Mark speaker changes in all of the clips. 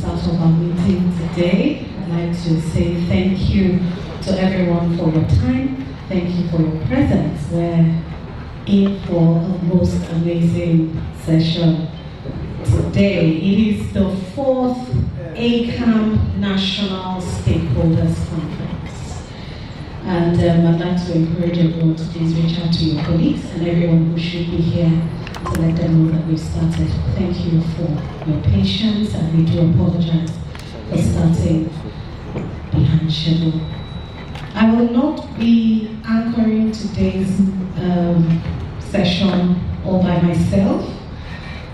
Speaker 1: start of our meeting today. I'd like to say thank you to everyone for your time. Thank you for your presence. We're in for a most amazing session today. It is the 4th Acamb National Stakeholders Conference. And I'd like to encourage everyone to please reach out to your colleagues and everyone who should be here to let them know that we've started. Thank you for your patience, and we do apologize for starting behind schedule. I will not be anchoring today's session all by myself.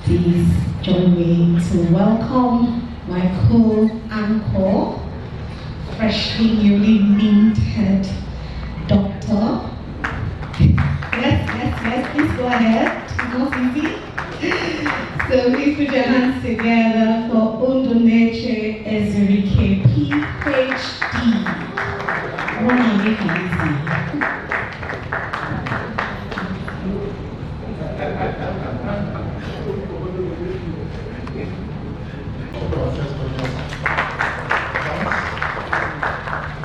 Speaker 1: Please join me to welcome my co-anchor, freshly newly minted doctor. Yes, please go ahead. It's not easy. So please put your hands together for Unduneche Ezurike, PhD. I want to make it easy.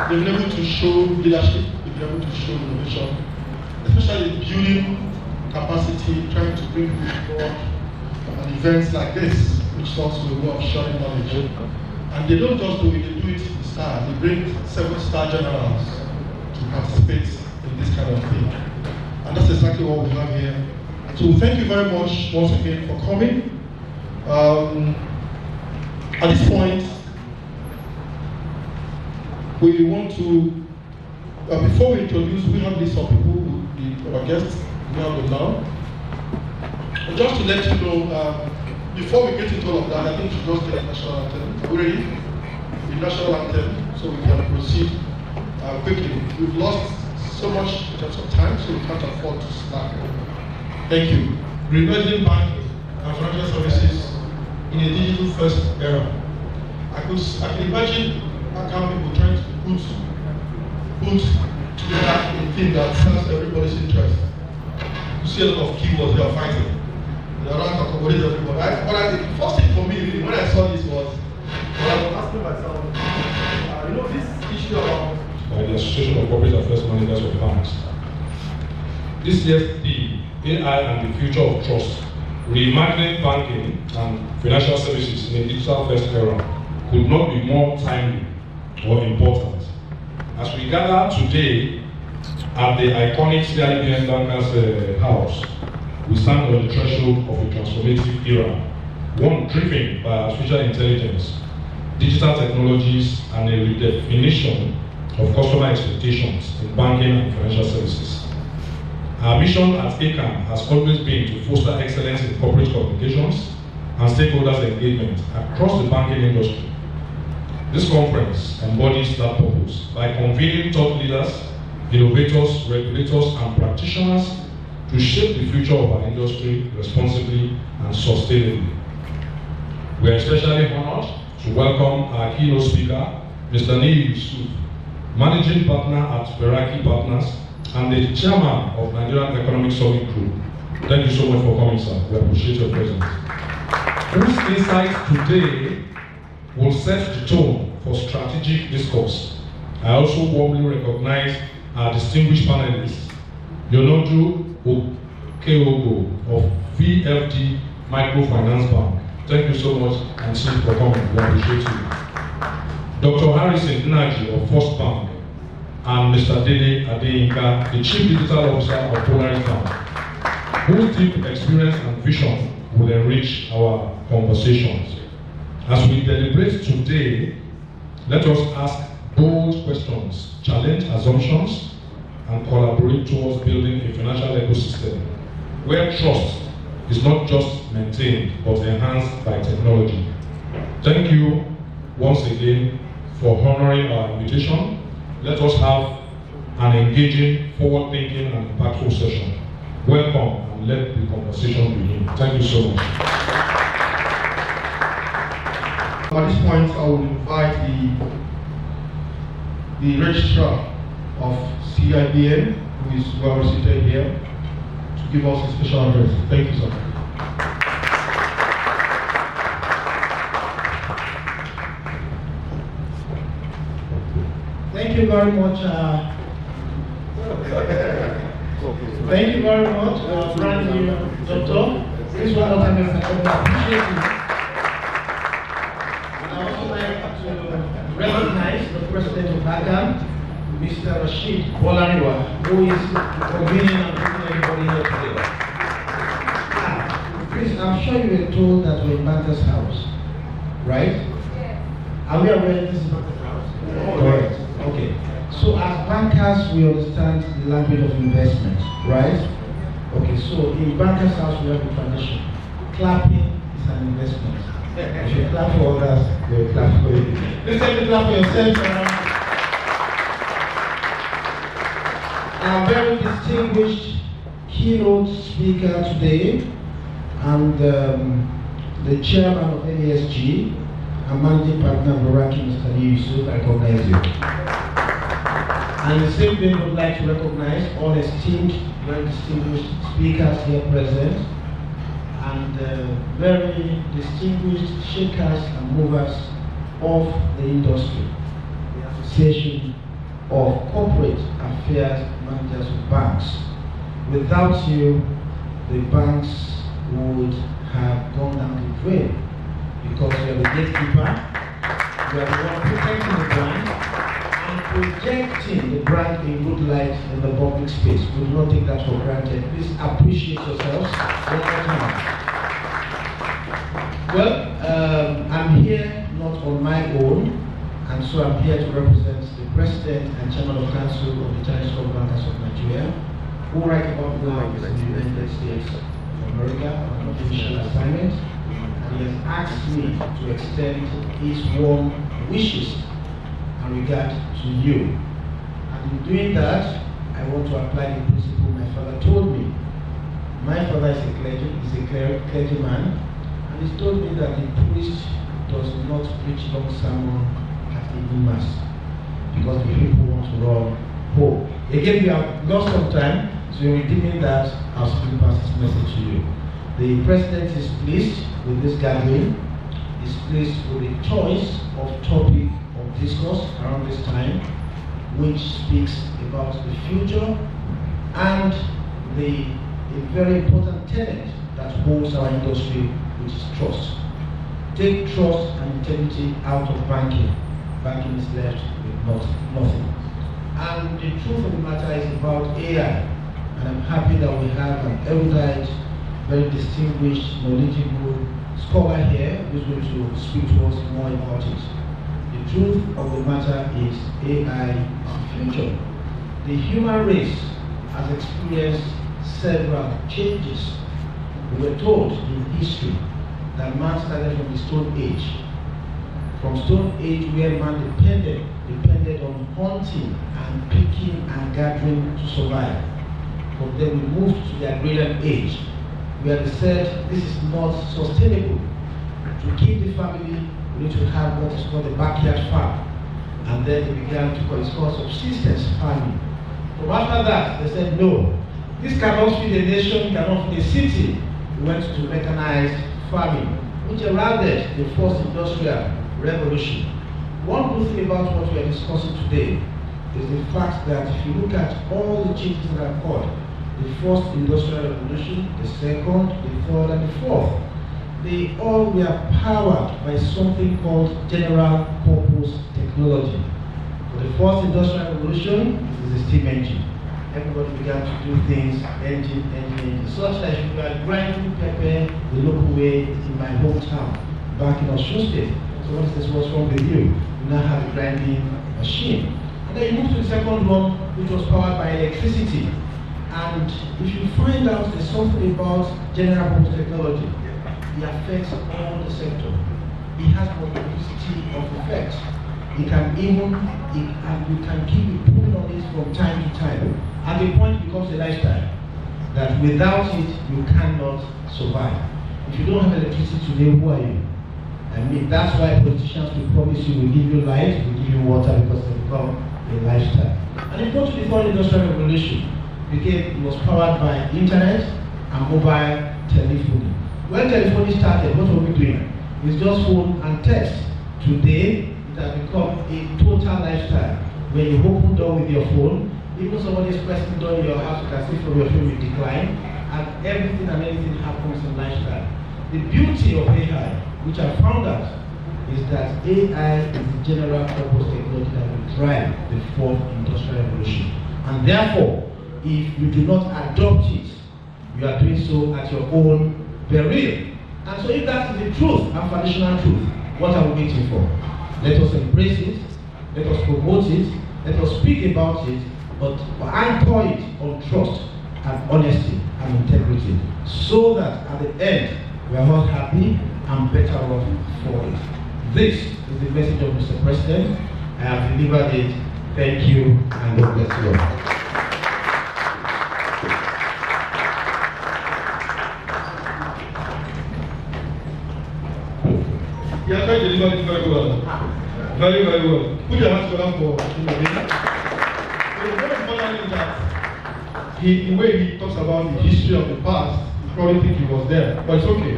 Speaker 2: They've been able to show leadership, they've been able to show innovation, especially building capacity, trying to bring people forward and events like this, which is also a way of sharing knowledge. And they don't just do it, they do it in style. They bring 7-star generals to participate in this kind of thing. And that's exactly what we have here. So thank you very much once again for coming. At this point, we want to, before we introduce, we have a list of people, our guests, we have them now. And just to let you know, before we get into all of that, I think we should just take the national anthem. Are we ready? The national anthem, so we can proceed quickly. We've lost so much in terms of time, so we can't afford to slack. Thank you. Reimaging banking and financial services in a digital-first era. I can imagine Acamb people trying to put together a thing that serves everybody's interest. You see a lot of keywords they are fighting. They are not accommodating everybody. But I think the first thing for me, really, when I saw this was, I was asking myself, this issue about
Speaker 3: by the Association of Corporate Affairs Managers of Banks. This year's theme, AI and the Future of Trust, reimagining banking and financial services in a digital-first era, could not be more timely or important. As we gather today at the iconic CIBN Bankers House, we stand on the threshold of a transformative era, one driven by artificial intelligence, digital technologies, and a redefinition of customer expectations in banking and financial services. Our mission at Acamb has always been to foster excellence in corporate communications and stakeholders' engagement across the banking industry. This conference embodies that purpose by convening thought leaders, innovators, regulators, and practitioners to shape the future of our industry responsibly and sustainably. We are especially honored to welcome our keynote speaker, Mr. Neil Yusuf, Managing Partner at Veraki Partners and the Chairman of Nigerian Economic Summit Group. Thank you so much for coming, sir. We appreciate your presence. Whose insights today will set the tone for strategic discourse. I also warmly recognize our distinguished panelists, Yonoju Okeogo of VFD Microfinance Bank. Thank you so much, and thank you for coming. We appreciate you. Dr. Harrison Inaji of First Bank, and Mr. Dede Adeyinka, the Chief Digital Officer of Polaris Bank, whose deep experience and vision will enrich our conversations. As we deliberate today, let us ask bold questions, challenge assumptions, and collaborate towards building a financial ecosystem where trust is not just maintained but enhanced by technology. Thank you once again for honoring our invitation. Let us have an engaging, forward-thinking, and impactful session. Welcome, and let the conversation begin. Thank you so much.
Speaker 2: At this point, I will invite the registrar of CIBN, who is well seated here, to give us a special address. Thank you, sir.
Speaker 4: Thank you very much. Thank you very much, brand new doctor. This one more time, I appreciate you. And I also like to recognize the president of Acamb, Mr. Rashid Bolariwa, who is convening and bringing everybody here today. Please, I'm sure you were told that we're in Banker's house, right? Yes. Are we aware this is Banker's house? Correct. Okay. So as bankers, we understand the language of investment, right? Okay, so in Banker's house, we have a tradition. Clapping is an investment. If you clap for others, they'll clap for you. Let's take a clap for yourself. Our very distinguished keynote speaker today, and the chairman of NASG, and managing partner Baraki, Mr. Yusuf, I recognize you. And the same thing would like to recognize all esteemed, very distinguished speakers here present, and very distinguished shakers and movers of the industry, the Association of Corporate Affairs Managers of Banks. Without you, the banks would have gone down the drain, because you are the gatekeeper, you are the one protecting the brand and projecting the brand in good light in the public space. We will not take that for granted. Please appreciate yourselves one more time. Well, I'm here not on my own, and so I'm here to represent the President and Chairman of Council of the Chinese Stock Bankers of Nigeria, who right about now is in the United States of America on an official assignment, and he has asked me to extend his warm wishes and regard to you. And in doing that, I want to apply the principle my father told me. My father is a clergyman, and he's told me that the priest does not preach long sermon at evening mass, because the people want to run home. Again, we have lost some time, so we're redeeming that. I'll still pass this message to you. The president is pleased with this gathering. He's pleased with the choice of topic of discourse around this time, which speaks about the future and a very important tenet that holds our industry, which is trust. Take trust and integrity out of banking. Banking is left with nothing. And the truth of the matter is about AI. And I'm happy that we have an erudite, very distinguished, knowledgeable scholar here who's going to speak to us more about it. The truth of the matter is AI is the future. The human race has experienced several changes. We were told in history that man started from the Stone Age. From Stone Age, where man depended on hunting and picking and gathering to survive. But then we moved to the agrarian age, where they said this is not sustainable. To keep the family, we need to have what is called a backyard farm. And then they began to call it called subsistence farming. But after that, they said no, this cannot feed a nation, cannot feed a city. We went to mechanized farming, which heralded the first industrial revolution. One good thing about what we are discussing today is the fact that if you look at all the changes that have occurred, the first industrial revolution, the second, the third, and the fourth, they all were powered by something called general purpose technology. For the first industrial revolution, it is a steam engine. Everybody began to do things, engine, such that if you are grinding pepper the local way in my hometown, back in Osun State. So what is this, what's wrong with you? You now have a grinding machine. And then you move to the second one, which was powered by electricity. And if you find out there's something about general purpose technology, it affects all the sector. It has multiplicity of effects. You can keep improving on it from time to time. At the point it becomes a lifestyle, that without it, you cannot survive. If you don't have electricity today, who are you? I mean, that's why politicians will promise you, will give you light, will give you water, because they become a lifestyle. And if you go to the third industrial revolution, it was powered by internet and mobile telephony. When telephony started, what were we doing? It's just phone and text. Today, it has become a total lifestyle. when you open door with your phone, even somebody's pressing door in your house, you can see from your phone will decline, and everything and anything happens in lifestyle. The beauty of AI, which I found out, is that AI is the general purpose technology that will drive the fourth industrial revolution. And therefore, if you do not adopt it, you are doing so at your own peril. And so if that is the truth and foundational truth, what are we waiting for? Let us embrace it, let us promote it, let us speak about it, but anchor it on trust and honesty and integrity, so that at the end, we are all happy and better off for it. This is the message of Mr. President. I have delivered it. Thank you, and God bless you all.
Speaker 2: You are trying to deliver it very well. Very, very well. Put your hands together for him again. The very important thing is that the way he talks about the history of the past, you probably think he was there, but it's okay.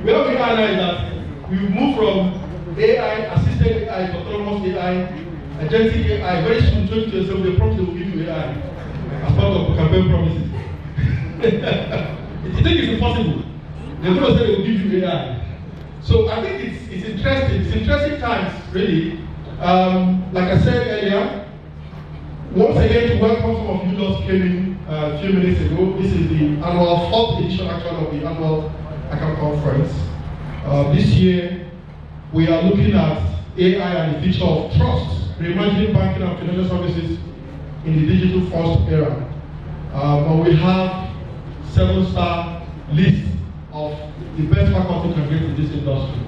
Speaker 2: Where we are now is that we move from AI, assisted AI, to autonomous AI, agentic AI. Very soon, 2027, they promise they will give you AI as part of the campaign promises. If you think it's impossible, they're going to say they will give you AI. So I think it's interesting. It's interesting times, really. Like I said earlier, once again to welcome some of you just came in a few minutes ago. This is the annual 4th edition actually of the annual Acamb conference. This year, we are looking at AI and the future of trust, reimagining banking and financial services in the digital first era. And we have 7-star list of the best faculty can get in this industry.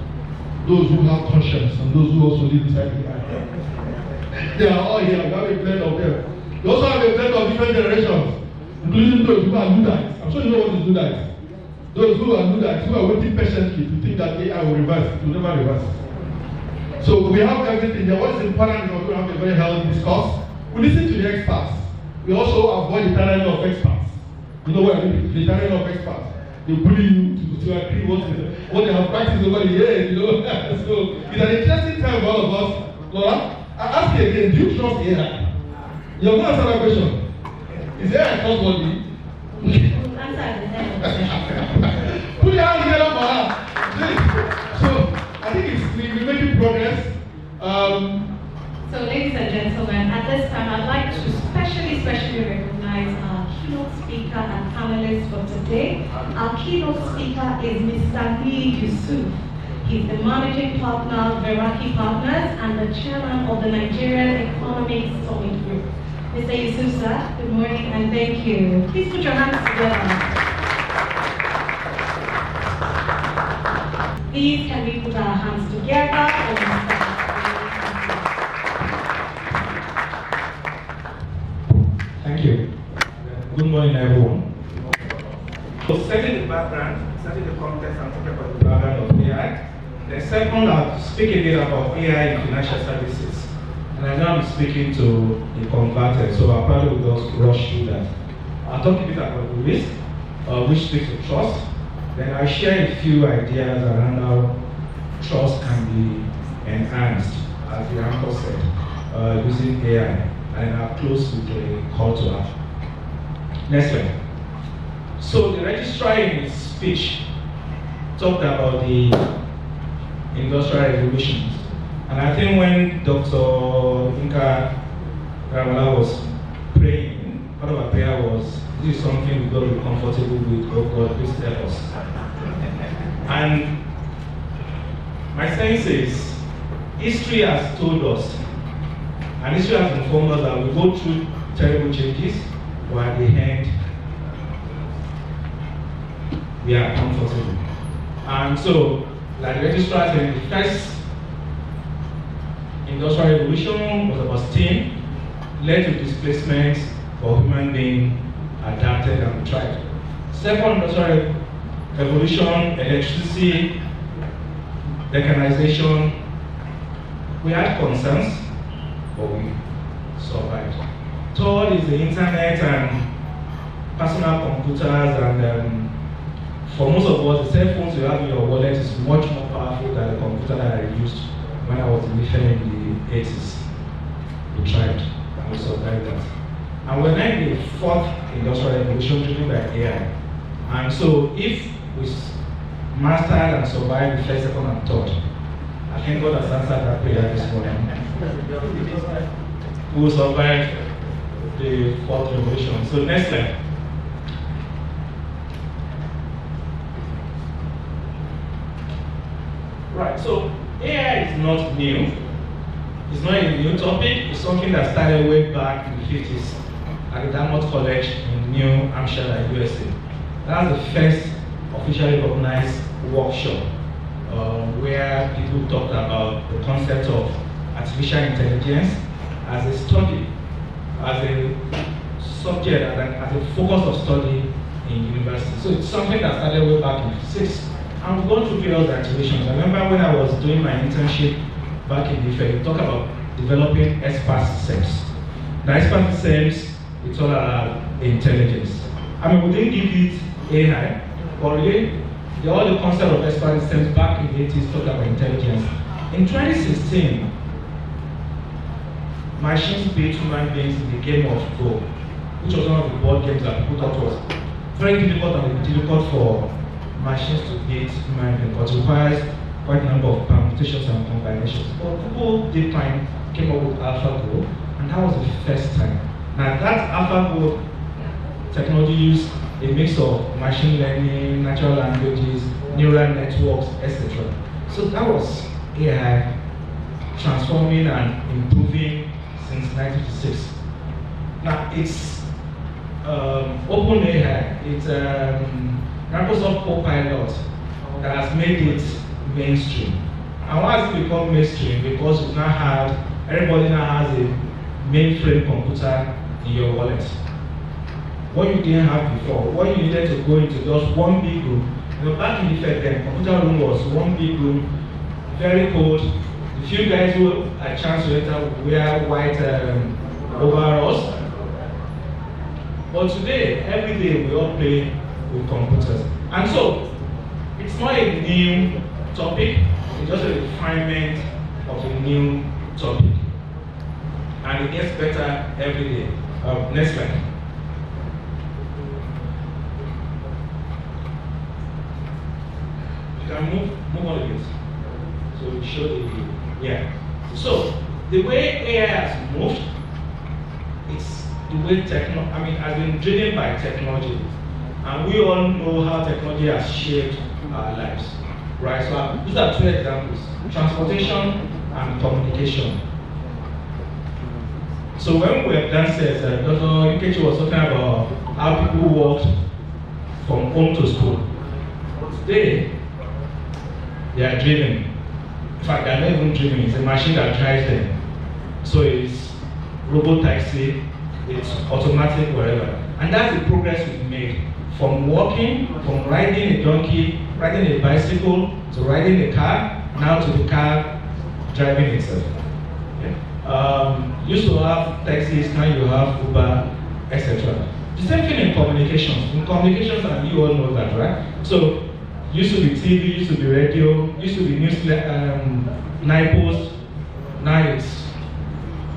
Speaker 2: Those who have conscience and those who also live inside AI. They are all here. We have a blend of them. We also have a blend of different generations, including those who are Luddites. I'm sure you know what is Luddites. Those who are Luddites, who are waiting patiently to think that AI will reverse. It will never reverse. So we have everything there. What is important is that we have a very healthy discourse. We listen to the experts. We also avoid the tyranny of experts. You know what I mean? The tyranny of experts. They bully you to agree what they have practiced over the years, you know. So it's an interesting time for all of us. Laura, I ask you again, do you trust AI? You're going to answer that question. Is AI trustworthy? Put your hands together for her. So I think we're making progress.
Speaker 1: So ladies and gentlemen, at this time I'd like to specially recognize our keynote speaker and panelist for today. Our keynote speaker is Mr. Lee Yusuf. He's the managing partner of Veraki Partners and the chairman of the Nigerian Economic Summit Group. Mr. Yusuf, sir, good morning and thank you. Please put your hands together. Please, can we put our hands together for Mr.
Speaker 5: Thank you. Good morning, everyone. So, setting the background, setting the context, and talking about the background of AI. The second, I'll speak a bit about AI in financial services. And I know I'm speaking to the converted, so I'll probably will just rush through that. I'll talk a bit about the risk, which speaks to trust. Then I'll share a few ideas around how trust can be enhanced, as the anchor said, using AI. And I'll close with a call to action. Next slide. So the registrar in his speech talked about the industrial revolutions. And I think when Dr. Inka Ramala was praying, part of our prayer was, this is something we've got to be comfortable with, oh God, please help us. And my sense is, history has told us, and history has informed us that we go through terrible changes, but at the end, we are comfortable. And so, like the registrar said, the first industrial revolution was about steam, led to displacement for human beings, adapted and thrived. Second industrial revolution, electricity, mechanization, we had concerns, but we survived. Third is the internet and personal computers and for most of us, the cell phones you have in your wallet is much more powerful than the computer that I used when I was in the 80s. We tried and we survived that. And we're now in the fourth industrial revolution driven by AI. And so if we mastered and survived the first, second, and third, I think God has answered that prayer this morning. We will survive the fourth revolution. So next slide. Right, so AI is not new. It's not a new topic. It's something that started way back in the 50s at the Dartmouth College in New Hampshire, USA. That was the first officially recognized workshop where people talked about the concept of artificial intelligence as a study, as a subject, as a focus of study in university. So it's something that started way back in the 50s. And we've gone through various activations. I remember when I was doing my internship back in the we talked about developing expert systems. The expert systems, it's all about intelligence. I mean, we didn't give it AI, but really, all the concept of expert systems back in the 80s talked about intelligence. In 2016, machines beat human beings in the game of Go, which was one of the board games that people thought was very difficult and difficult for machines to beat human beings, but it requires quite a number of permutations and combinations. But people did time came up with AlphaGo, and that was the first time. Now that AlphaGo technology used a mix of machine learning, natural languages, neural networks, etc. So that was AI transforming and improving since 1956. Now it's OpenAI, it's Microsoft Copilot that has made it mainstream. And why has it become mainstream? Because we've now had, everybody now has a mainframe computer in your wallet. What you didn't have before, what you needed to go into just one big room. You know, back in the then, computer room was one big room, very cold. The few guys who had a chance to enter would wear white overalls. But today, every day we all play with computers. And so, it's not a new topic, it's just a refinement of a new topic. And it gets better every day. Next slide. You can move on a bit. So we show the, yeah. So, the way AI has moved, it's the way has been driven by technology. And we all know how technology has shaped our lives, right? So these are two examples, transportation and communication. So when we were downstairs, Dr. Ikechi was talking about how people walked from home to school. But today, they are driven. In fact, they are not even driven, it's a machine that drives them. So it's robo-taxi, it's automatic, whatever. And that's the progress we've made. From walking, from riding a donkey, riding a bicycle, to riding a car, now to the car driving itself. Okay? Used to have taxis, now you have Uber, etc. The same thing in communications. In communications, and you all know that, right? So, used to be TV, used to be radio, used to be news, NIPOS, now it's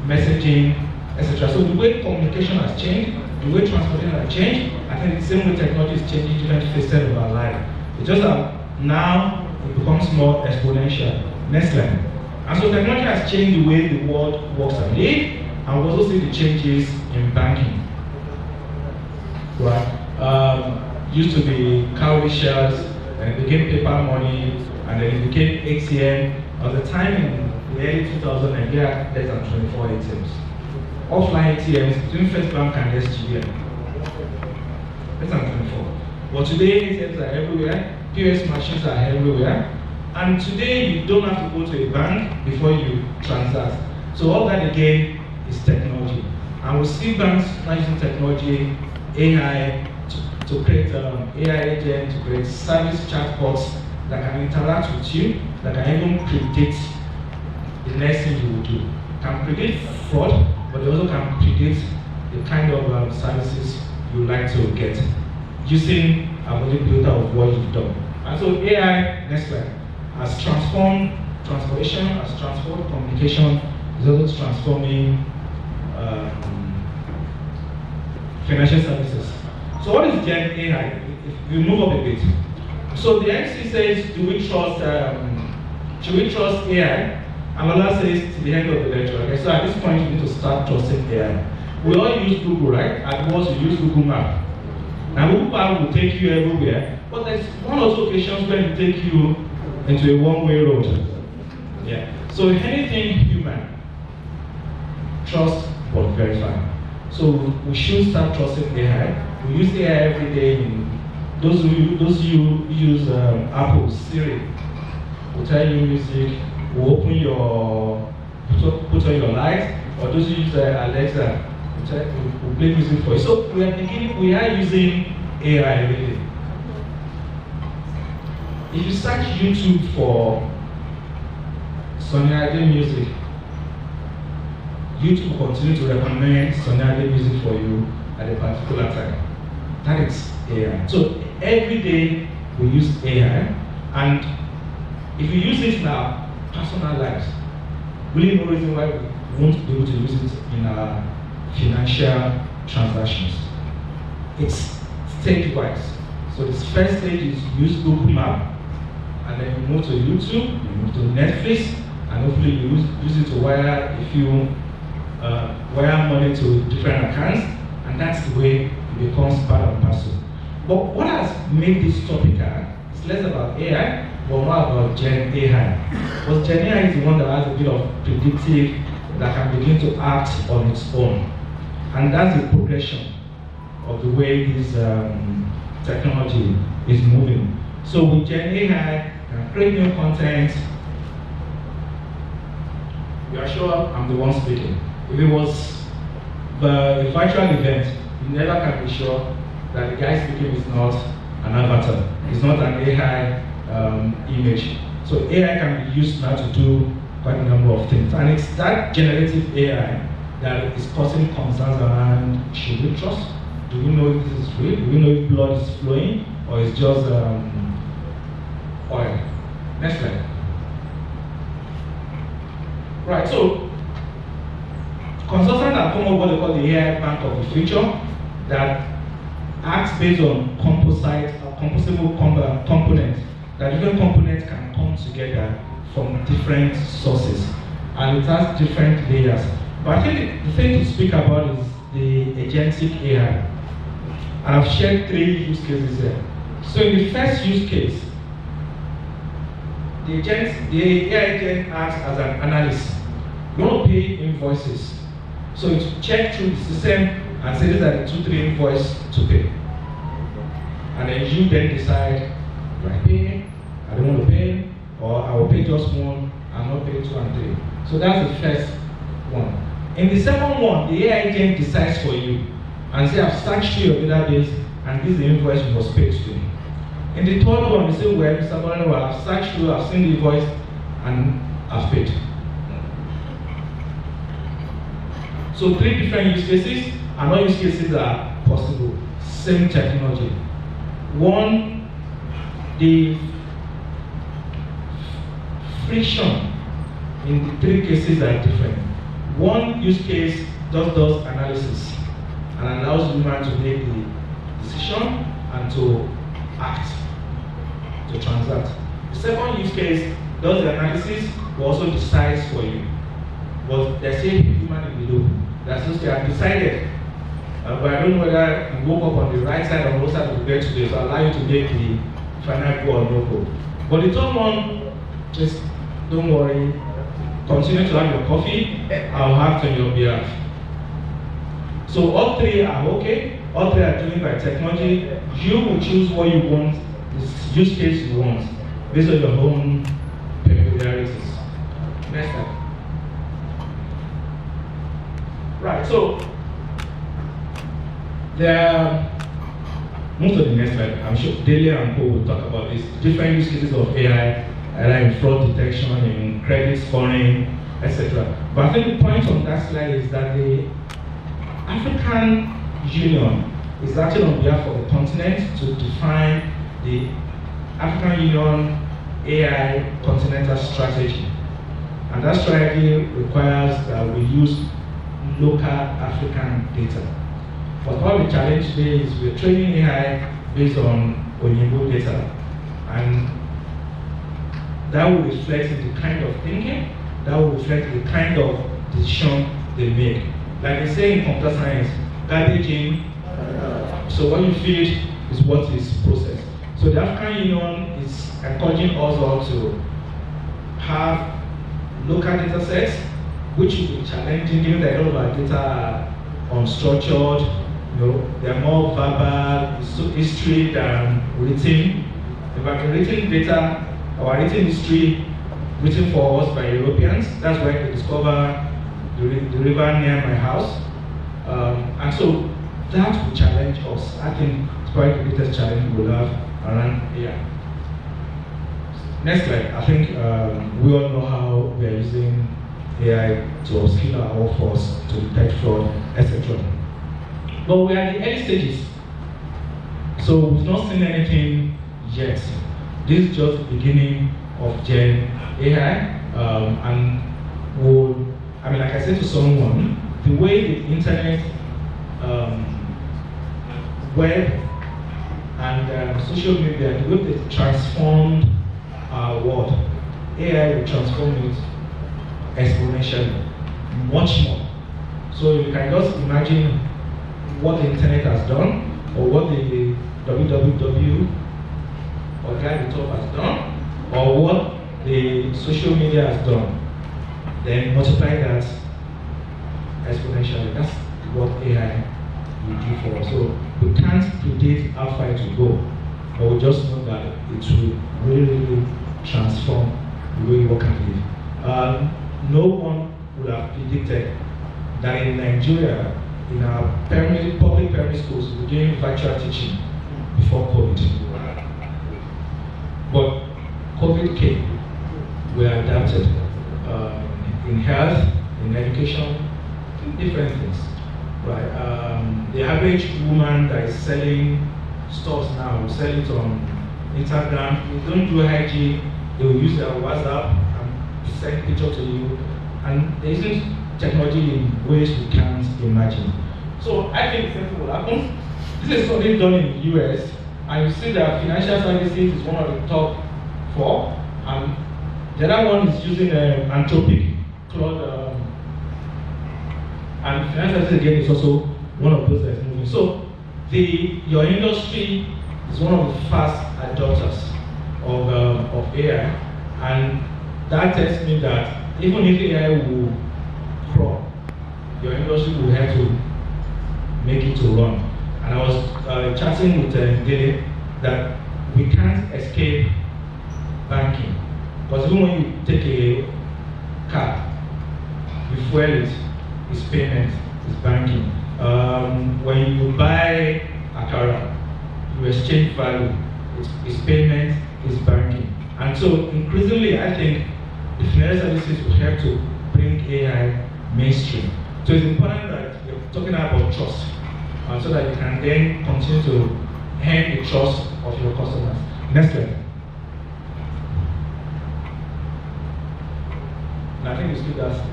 Speaker 5: messaging, etc. So the way communication has changed, the way transportation has changed, I think the same way technology is changing different phases of our life. It's just that now it becomes more exponential. Next slide. And so technology has changed the way the world works and lives, and we also see the changes in banking. Right? Used to be cowrie shells, and it became paper money, and then it became ATM. At the time in the early 2000s, Nigeria had less than 24 ATMs. Offline ATMs between First Bank and SGBN. Less than 24. But today, ATMs are everywhere, POS machines are everywhere, and today you don't have to go to a bank before you transact. So all that again is technology. And we see banks now using technology, AI, to create AI agents, to create service chatbots that can interact with you, that can even predict the next thing you will do. Can predict fraud, but they also can predict the kind of services you like to get using have already built out of what you've done. And so AI, next slide, has transformed transportation, has transformed communication, is also transforming financial services. So what is Gen AI? If you move up a bit. So the MC says, should we trust AI? And Lola says to the end of the lecture. Okay, so at this point you need to start trusting AI. We all use Google, right? At once we use Google Maps. Now Google Maps will take you everywhere, but there's one or two occasions when it take you into a one-way road. Yeah. So anything human, trust but verify. So we should start trusting AI. We use AI every day. Those who use Apple, Siri, will tell you music, will open your, put on your lights, or those who use Alexa, will play music for you. So we are using AI every day. If you search YouTube for Sunny Ade music, YouTube will continue to recommend Sunny Ade music for you at a particular time. That is AI. So every day we use AI, and if you use it in our personal lives, really no reason why we won't be able to use it in our financial transactions. It's stage-wise. So this first stage is use Google Maps, and then you move to YouTube, you move to Netflix, and hopefully you use it to wire money to different accounts, and that's the way it becomes part and parcel. But what has made this topical is less about AI, but more about Gen AI. Because Gen AI is the one that has a bit of predictive, that can begin to act on its own. And that's the progression of the way this technology is moving. So with Gen AI, you can create new content. You are sure I'm the one speaking. If it was a virtual event, you never can be sure that the guy speaking is not an avatar. It's not an AI image. So AI can be used now to do quite a number of things. And it's that generative AI that is causing concerns around, should we trust? Do we know if this is real? Do we know if blood is flowing? Or it's just oil? Next slide. Right, so consultants have come up with what they call the AI bank of the future that acts based on composable components, that different components can come together from different sources, and it has different layers. But I think the thing to speak about is the agentic AI, and I've shared 3 use cases here. So in the first use case, the AI agent acts as an analyst. You want to pay invoices, so it check through the system and say these are the 2-3 invoices to pay. And then you then decide, do I pay? I don't want to pay, or I will pay just one and not pay 2 and 3. So that's the first one. In the second one, the AI agent decides for you and say, I've searched through your database and this is the invoice you must pay to me. In the third one, you say, well, Mr. Bonner, I've searched through, I've seen the invoice and I've paid. So 3 different use cases, and all use cases are possible. Same technology. One, the friction in the 3 cases are different. One use case just does analysis and allows human to make the decision and to act, to transact. The second use case does the analysis but also decides for you. But there's still human in the loop. That's just they have decided. But I don't know whether you woke up on the right side or the wrong side of the bed today, so allow you to make the final go or no go. But the third one, just don't worry. Continue to have your coffee. I'll act on your behalf. So all 3 are okay. All 3 are doing by technology. You will choose what you want, the use case you want, based on your own peculiarities. Next slide. Right, so move to the next slide. I'm sure Delia and Co will talk about this. Different use cases of AI, either in fraud detection, in credit scoring, etc. But I think the point on that slide is that the African Union is acting on behalf of the continent to define the African Union AI continental strategy. And that strategy requires that we use local African data. But what the challenge today is we're training AI based on Oyinbo data. And that will reflect in the kind of thinking, that will reflect the kind of decision they make. Like they say in computer science, garbage in, so what you feed is what is processed. So the African Union is encouraging us all to have local data sets, which will be challenging given that a lot of our data are unstructured, they're more verbal, history than written. In fact, written data, our written history, written for us by Europeans, that's where they discover the river near my house. And so that will challenge us. I think it's probably the greatest challenge we'll have around AI. Next slide. I think we all know how we are using AI to upskill our workforce, to detect fraud, etc. But we are at the early stages. So we've not seen anything yet. This is just the beginning of Gen AI. Like I said to someone, the way the internet, web, and social media, the way they transformed our world, AI will transform it exponentially, much more. So you can just imagine what the internet has done, or what the www or guy the top has done, or what the social media has done. Then multiply that exponentially. That's what AI will do for us. So we can't predict how far it will go, but we just know that it will really transform the way we work and live. No one would have predicted that in Nigeria, in our public primary schools, we're doing virtual teaching before COVID. But COVID came, we adapted in health, in education, in different things. Right? The average woman that is selling stuff now will sell it on Instagram. They don't do IG, they will use their WhatsApp and send picture to you. And they're using technology in ways we can't imagine. So I think the same thing will happen. This is something done in the US, and you see that financial services is one of the top 4, and the other one is using Anthropic, Claude, and financial services again is also one of those that's moving. So your industry is one of the fast adopters of AI, and that tells me that even if AI will crawl, your industry will have to make it to run. And I was chatting with Dele that we can't escape banking. Because even when you take a car, you fuel it, it's payment, it's banking. When you buy Acamb, you exchange value, it's payment, it's banking. And so increasingly, I think the financial services will have to bring AI mainstream. So it's important that you're talking about trust, so that you can then continue to earn the trust of your customers. Next slide. And I think we skip that.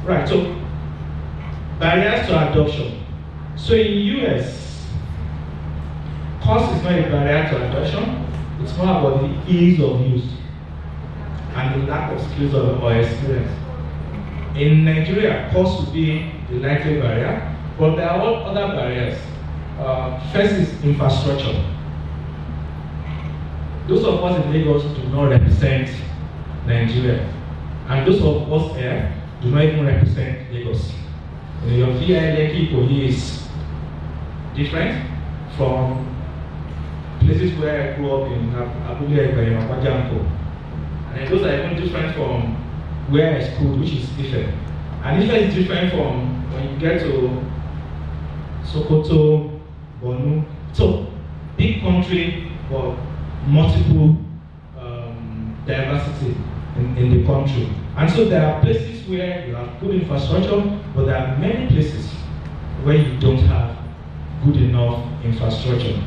Speaker 5: Right, so barriers to adoption. So in the US, cost is not a barrier to adoption, it's more about the ease of use and the lack of skills or experience. In Nigeria, cost would be the likely barrier, but there are other barriers. First is infrastructure. Those of us in Lagos do not represent Nigeria, and those of us here do not even represent Lagos. Your VI Lekki is different from places where I grew up in Abuja, and those are even different from where I schooled, which is different. And Ife is different from when you get to Sokoto, Borno. So, big country, but multiple diversity in the country. And so there are places places where you have good infrastructure, but there are many places where you don't have good enough infrastructure.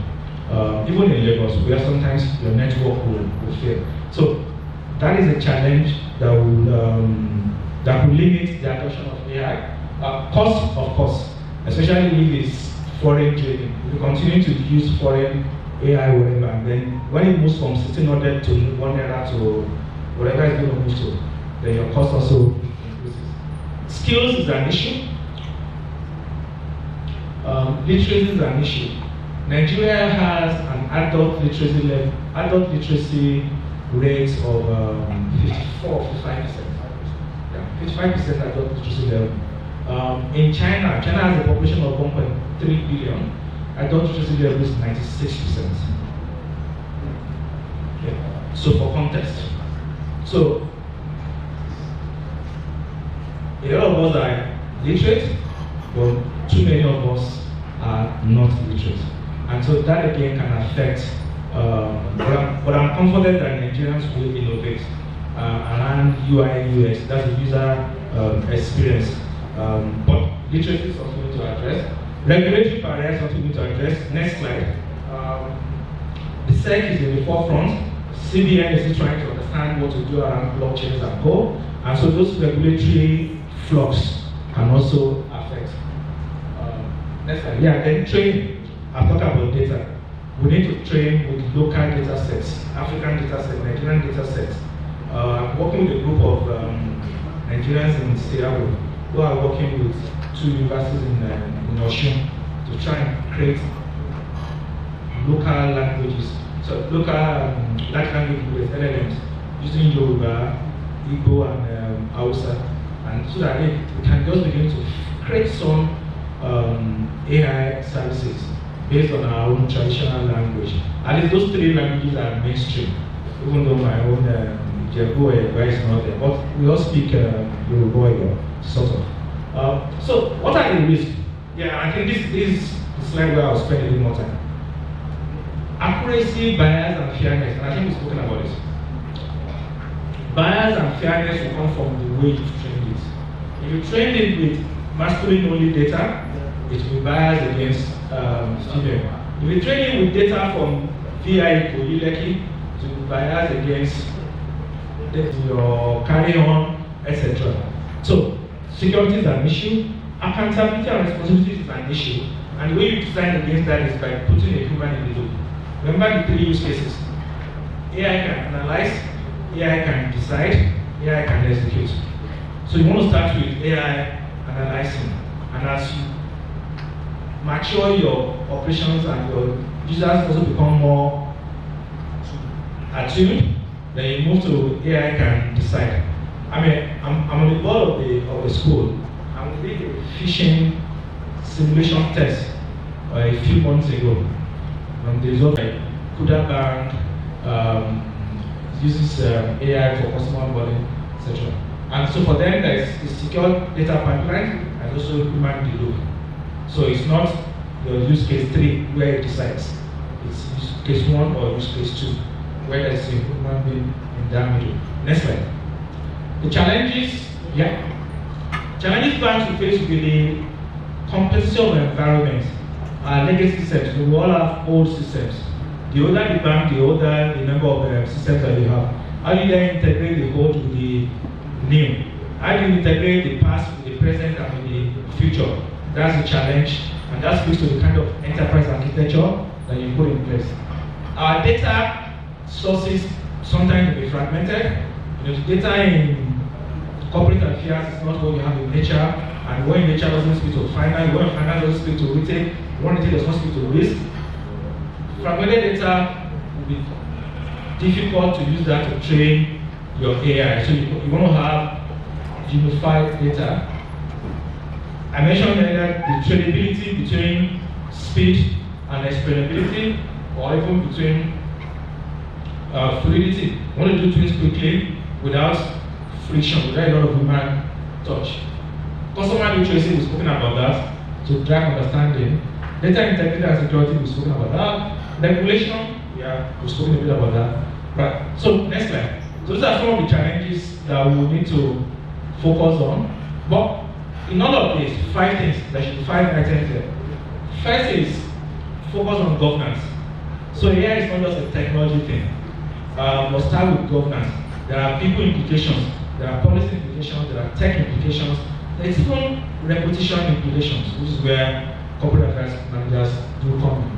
Speaker 5: Even in Lagos, where sometimes your network will fail. So that is a challenge that will limit the adoption of AI. Cost, of course, especially if it's foreign trading. If you continue to use foreign AI, whatever, and then when it moves from 1600 to 1 era to whatever it's going to move to, then your cost also increases. Skills is an issue. Literacy is an issue. Nigeria has an adult literacy rate of 55%. Yeah, 55% adult literacy level. In China has a population of 1.3 billion. Adult literacy level is 96%. Yeah. So for context, so a lot of us are literate, but too many of us are not literate. And so that again can affect, but I'm confident that Nigerians will innovate around UI, UX, that's the user experience. But literacy is something to address. Regulatory barriers are something to address. Next slide. The SEC is in the forefront. CBN is trying to understand what to do around blockchains and co. And so those regulatory flux can also affect. Next slide. Yeah, then training. I'm talking about data. We need to train with local data sets, African data sets, Nigerian data sets. I'm working with a group of Nigerians in Seattle who are working with 2 universities in Osun to try and create local languages. So local large language with LLMs using Yoruba, Igbo, and Hausa, and so that we can just begin to create some AI services based on our own traditional language. At least those 3 languages are mainstream, even though my own Jebu is not there. But we all speak Yoruba, sort of. So what are the risks? Yeah, I think this is the slide where I'll spend a little more time. Accuracy, bias, and fairness, and I think we've spoken about this. Bias and fairness will come from the way you've trained it. If you trained it with masculine only data, it will be biased against female. If you train it with data from VI to Ileki, it will be biased against your carry on, etc. So security is an issue, accountability and responsibility is an issue, and the way you design against that is by putting a human in the loop. Remember the 3 use cases. AI can analyze, AI can decide, AI can execute. So you want to start with AI analyzing, and as you mature your operations and your users also become more attuned, then you move to AI can decide. I mean, I'm on the board of the school, and we did a phishing simulation test a few months ago. The result like Kuda Bank uses AI for customer onboarding, etc. And so for them, there is a secure data pipeline and also human in the loop. So it's not your use case 3 where it decides. It's use case 1 or use case 2 where there's a human being in that middle. Next slide. The challenges, challenges banks will face with the complexity of the environment. Legacy systems, we all have old systems. The older the bank, the older the number of systems that you have. How do you then integrate the old with the new? How do you integrate the past with the present and with the future? That's a challenge, and that speaks to the kind of enterprise architecture that you put in place. Our data sources sometimes will be fragmented. The data in corporate affairs is not what you have in nature, and when nature doesn't speak to finance, when finance doesn't speak to retail, when retail does not speak to risk, fragmented data will be difficult to use that to train your AI. So you want to have unified data. I mentioned earlier the trainability between speed and explainability, or even between fluidity. You want to do things quickly without friction, without a lot of human touch. Customer literacy, we've spoken about that, to drive understanding. Data integrity and security, we've spoken about that. Regulation, we've spoken a bit about that. Right. So next slide. Those are some of the challenges that we will need to focus on. But in all of this, 5 things, there should be 5 items there. First is focus on governance. So AI is not just a technology thing. We'll start with governance. There are people implications, there are policy implications, there are tech implications, there's even repetition implications, which is where corporate affairs managers do come in.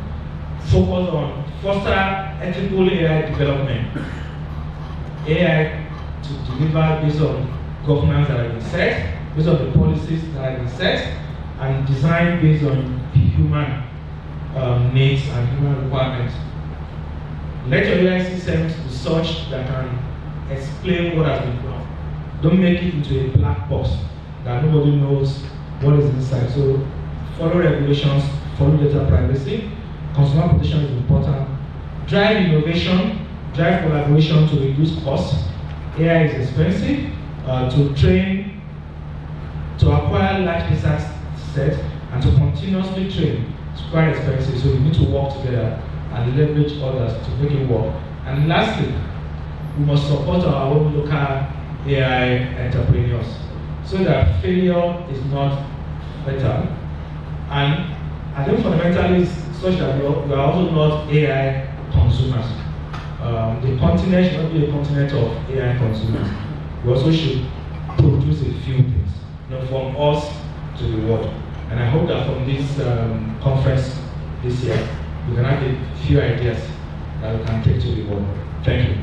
Speaker 5: Focus on foster ethical AI development. AI to deliver based on governance that have been set, based on the policies that have been set, and design based on human needs and human requirements. Let your AI systems be such that can explain what has been done. Don't make it into a black box that nobody knows what is inside. So follow regulations, follow data privacy. Consumer protection is important. Drive innovation, drive collaboration to reduce costs. AI is expensive. To train, to acquire large data sets, and to continuously train, it's quite expensive. So we need to work together and leverage others to make it work. And lastly, we must support our own local AI entrepreneurs so that failure is not fatal. And I think fundamentally it's such that we are also not AI consumers. The continent should not be a continent of AI consumers. We also should produce a few things, from us to the world. And I hope that from this conference this year, we can have a few ideas that we can take to the world. Thank you.